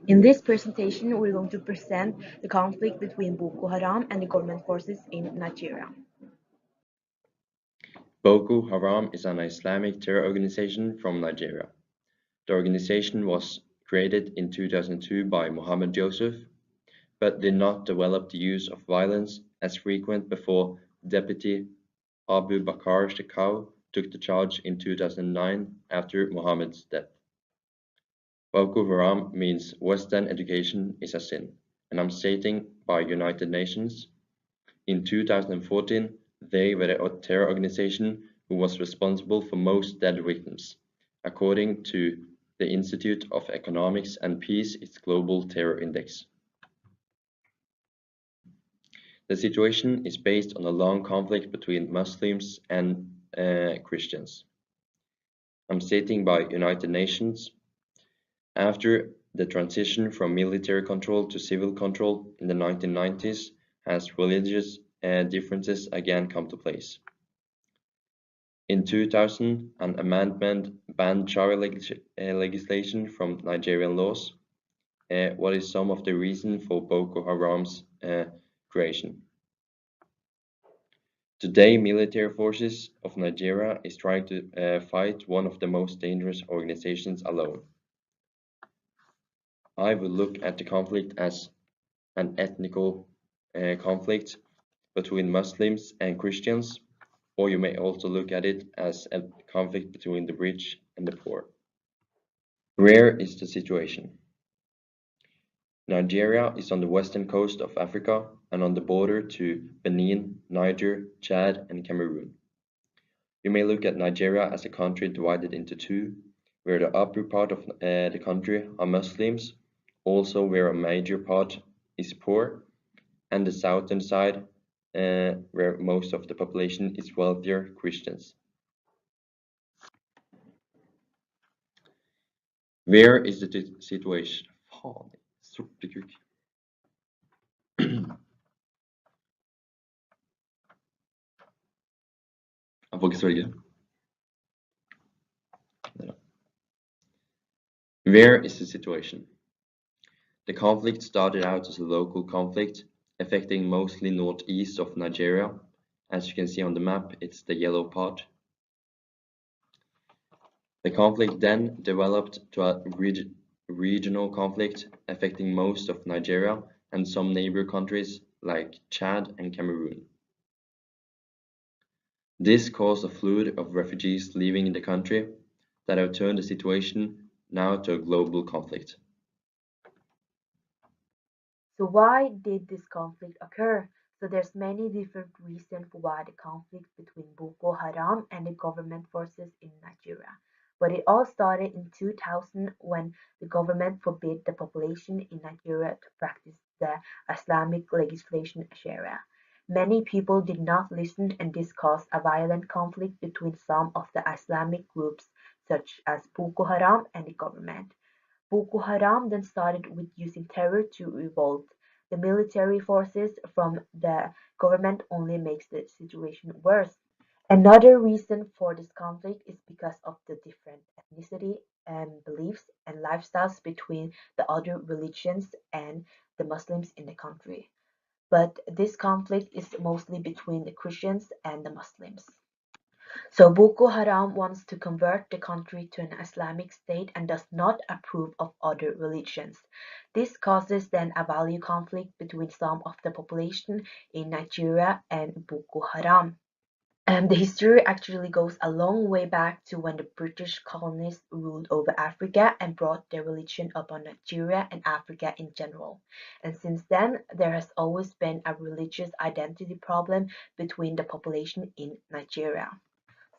In this presentation, we're going to present the conflict between Boko Haram and the government forces in Nigeria. Boko Haram is an Islamic terror organization from Nigeria. The organization was created in 2002 by Mohammed Joseph, but did not develop the use of violence as frequent before Deputy Abu Bakr Shekau took the charge in 2009 after Mohammed's death. Boko Haram means Western education is a sin, and I'm stating by United Nations. In 2014, they were a terror organization who was responsible for most dead victims, according to the Institute of Economics and Peace, its Global Terror Index. The situation is based on a long conflict between Muslims and Christians. I'm stating by United Nations. After the transition from military control to civil control in the 1990s, has religious differences again come to place. In 2000, an amendment banned Sharia legislation from Nigerian laws. What is some of the reason for Boko Haram's creation? Today, military forces of Nigeria is trying to fight one of the most dangerous organizations alone. I will look at the conflict as an ethnical conflict between Muslims and Christians, or you may also look at it as a conflict between the rich and the poor. Where is the situation? Nigeria is on the western coast of Africa and on the border to Benin, Niger, Chad, and Cameroon. You may look at Nigeria as a country divided into two, where the upper part of the country are Muslims, also where a major part is poor, and the southern side, where most of the population is wealthier Christians. Where is the situation? Fan, sortekuk. Jeg får ikke svelge. Where is the situation? The conflict started out as a local conflict, affecting mostly northeast of Nigeria. As you can see on the map, it's the yellow part. The conflict then developed to a regional conflict, affecting most of Nigeria and some neighbor countries like Chad and Cameroon. This caused a flood of refugees leaving the country that have turned the situation now to a global conflict. So why did this conflict occur? So there's many different reasons for why the conflict between Boko Haram and the government forces in Nigeria. But it all started in 2000 when the government forbid the population in Nigeria to practice the Islamic legislation Sharia. Many people did not listen, and this caused a violent conflict between some of the Islamic groups such as Boko Haram and the government. Boko Haram then started with using terror to revolt. The military forces from the government only makes the situation worse. Another reason for this conflict is because of the different ethnicity and beliefs and lifestyles between the other religions and the Muslims in the country. But this conflict is mostly between the Christians and the Muslims. So Boko Haram wants to convert the country to an Islamic state and does not approve of other religions. This causes then a value conflict between some of the population in Nigeria and Boko Haram. The history actually goes a long way back to when the British colonists ruled over Africa and brought their religion upon Nigeria and Africa in general. And since then, there has always been a religious identity problem between the population in Nigeria.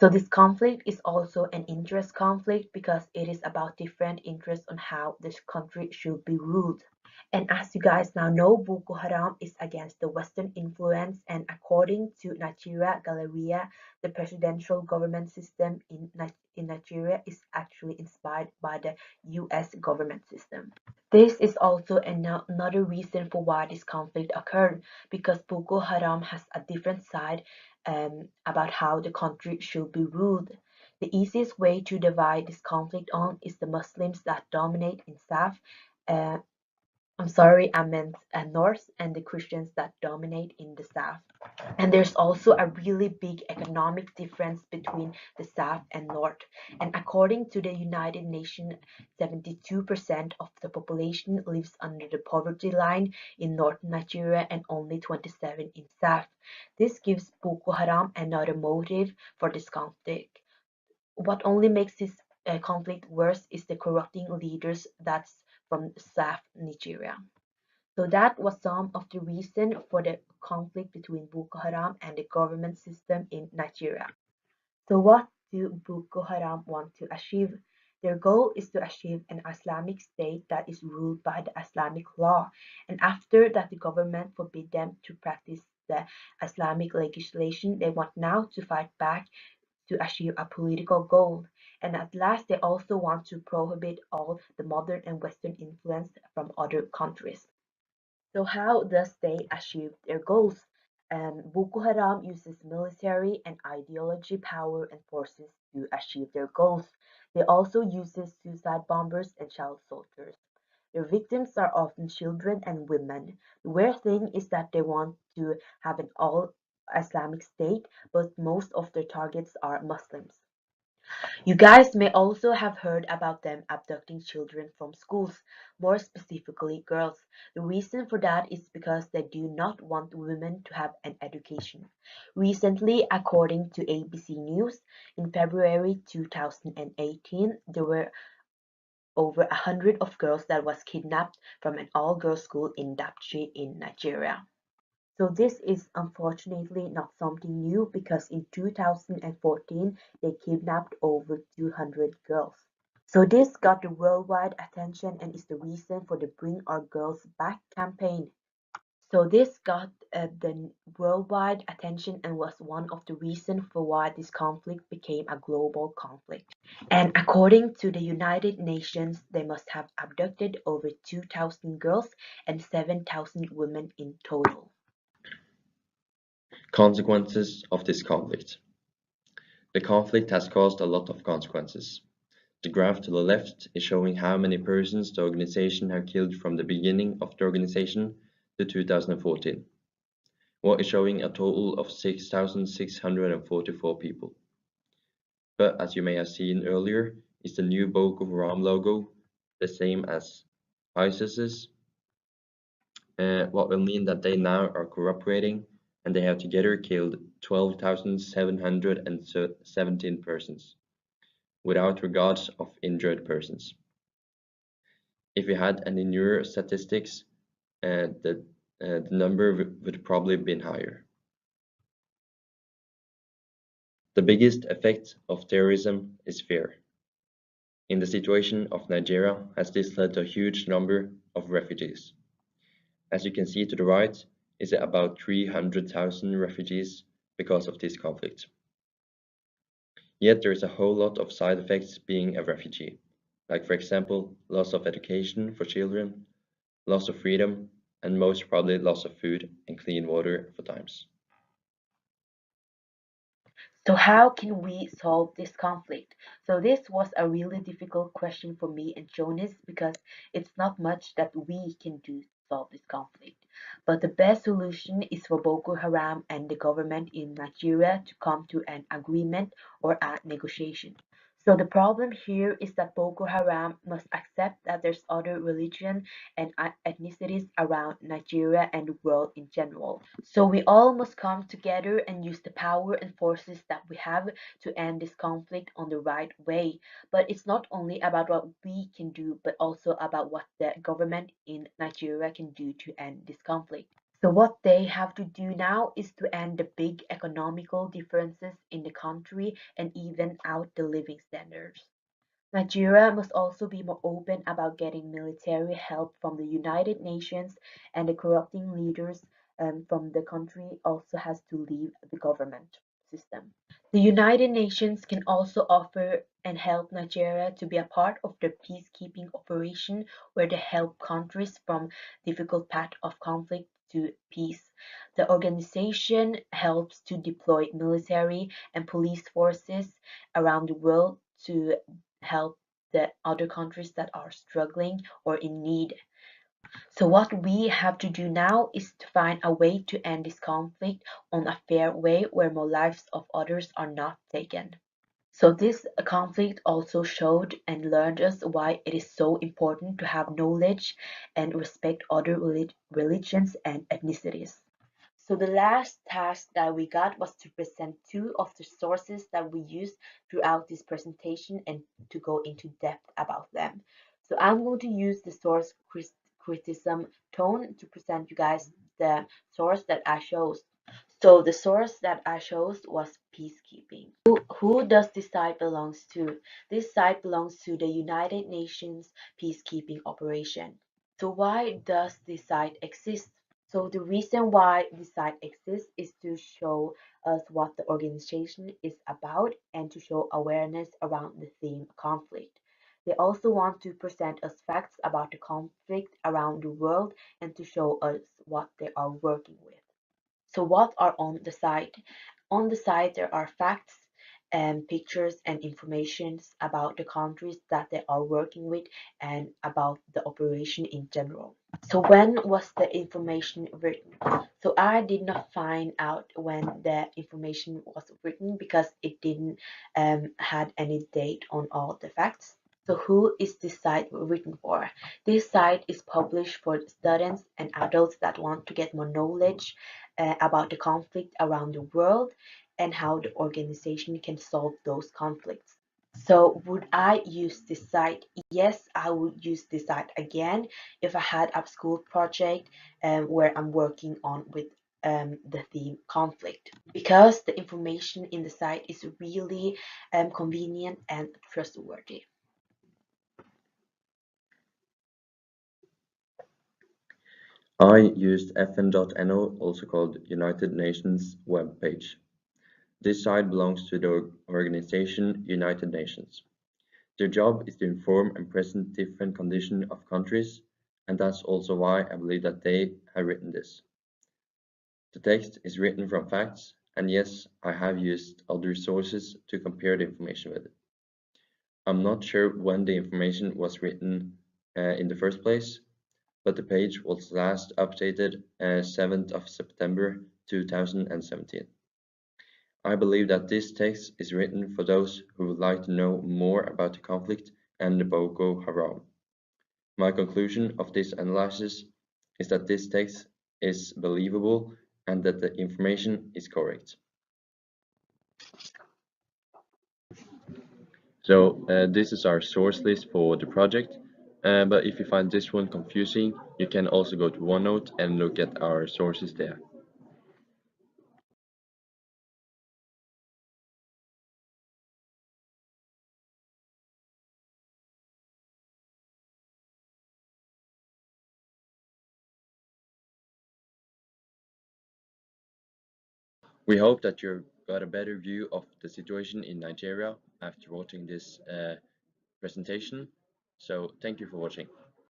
So this conflict is also an interest conflict because it is about different interests on how this country should be ruled. And as you guys now know, Boko Haram is against the Western influence, and according to Nigeria Galleria, the presidential government system in Nigeria is actually inspired by the US government system. This is also another reason for why this conflict occurred, because Boko Haram has a different side about how the country should be ruled. The easiest way to divide this conflict on is the Muslims that dominate in South I'm sorry, I meant North and the Christians that dominate in the South. And there's also a really big economic difference between the South and North. And according to the United Nations, 72% of the population lives under the poverty line in northern Nigeria and only 27 in South. This gives Boko Haram another motive for this conflict. What only makes this conflict worse is the corrupting leaders that's from South Nigeria. So that was some of the reason for the conflict between Boko Haram and the government system in Nigeria. So what do Boko Haram want to achieve? Their goal is to achieve an Islamic state that is ruled by the Islamic law, and after that the government forbid them to practice the Islamic legislation, they want now to fight back to achieve a political goal. And at last, they also want to prohibit all the modern and Western influence from other countries. So how does they achieve their goals? Boko Haram uses military and ideology power and forces to achieve their goals. They also uses suicide bombers and child soldiers. Their victims are often children and women. The weird thing is that they want to have an all Islamic state, but most of their targets are Muslims. You guys may also have heard about them abducting children from schools, more specifically girls. The reason for that is because they do not want women to have an education. Recently, according to ABC News, in February 2018, there were over 100 of girls that was kidnapped from an all-girls school in Dapchi in Nigeria. So this is unfortunately not something new because in 2014 they kidnapped over 200 girls. So this got the worldwide attention and is the reason for the Bring Our Girls Back campaign. So this got the worldwide attention and was one of the reasons for why this conflict became a global conflict. And according to the United Nations, they must have abducted over 2,000 girls and 7,000 women in total. Consequences of this conflict. The conflict has caused a lot of consequences. The graph to the left is showing how many persons the organization have killed from the beginning of the organization to 2014. What is showing a total of 6,644 people. But as you may have seen earlier, is the new Boko Haram logo the same as ISIS's, what will mean that they now are cooperating and they have together killed 12,717 persons, without regard of injured persons. If we had any newer statistics, the number would probably have been higher. The biggest effect of terrorism is fear. In the situation of Nigeria, has this led to a huge number of refugees. As you can see to the right, is about 300,000 refugees because of this conflict. Yet there is a whole lot of side effects being a refugee, like for example, loss of education for children, loss of freedom, and most probably loss of food and clean water for times. So how can we solve this conflict? So this was a really difficult question for me and Jonas because it's not much that we can do to solve this conflict. But the best solution is for Boko Haram and the government in Nigeria to come to an agreement or a negotiation. So the problem here is that Boko Haram must accept that there's other religion and ethnicities around Nigeria and the world in general. So we all must come together and use the power and forces that we have to end this conflict on the right way. But it's not only about what we can do, but also about what the government in Nigeria can do to end this conflict. So what they have to do now is to end the big economical differences in the country and even out the living standards. Nigeria must also be more open about getting military help from the United Nations, and the corrupting leaders from the country also has to leave the government system. The United Nations can also offer and help Nigeria to be a part of the peacekeeping operation where they help countries from difficult path of conflict to peace. The organization helps to deploy military and police forces around the world to help the other countries that are struggling or in need. So what we have to do now is to find a way to end this conflict on a fair way where more lives of others are not taken. So this conflict also showed and learned us why it is so important to have knowledge and respect other religions and ethnicities. So the last task that we got was to present two of the sources that we used throughout this presentation and to go into depth about them. So I'm going to use the source criticism tone to present you guys the source that I chose. So the source that I chose was peacekeeping. Who does this site belongs to? This site belongs to the United Nations peacekeeping operation. So why does this site exist? So the reason why this site exists is to show us what the organization is about and to show awareness around the theme conflict. They also want to present us facts about the conflict around the world and to show us what they are working with. So what are on the site? On the site there are facts and pictures and informations about the countries that they are working with and about the operation in general. So when was the information written? So I did not find out when the information was written because it didn't had any date on all the facts. So who is this site written for? This site is published for students and adults that want to get more knowledge about the conflict around the world and how the organization can solve those conflicts. So would I use this site? Yes, I would use this site again if I had a school project where I'm working on with the theme conflict because the information in the site is really convenient and trustworthy. I used fn.no, also called United Nations web page. This site belongs to the organization United Nations. Their job is to inform and present different conditions of countries, and that's also why I believe that they have written this. The text is written from facts, and yes, I have used other sources to compare the information with. I'm not sure when the information was written in the first place, but the page was last updated 7th of September 2017. I believe that this text is written for those who would like to know more about the conflict and the Boko Haram. My conclusion of this analysis is that this text is believable and that the information is correct. So this is our source list for the project, but if you find this one confusing, you can also go to OneNote and look at our sources there. We hope that you got a better view of the situation in Nigeria after watching this presentation. So thank you for watching.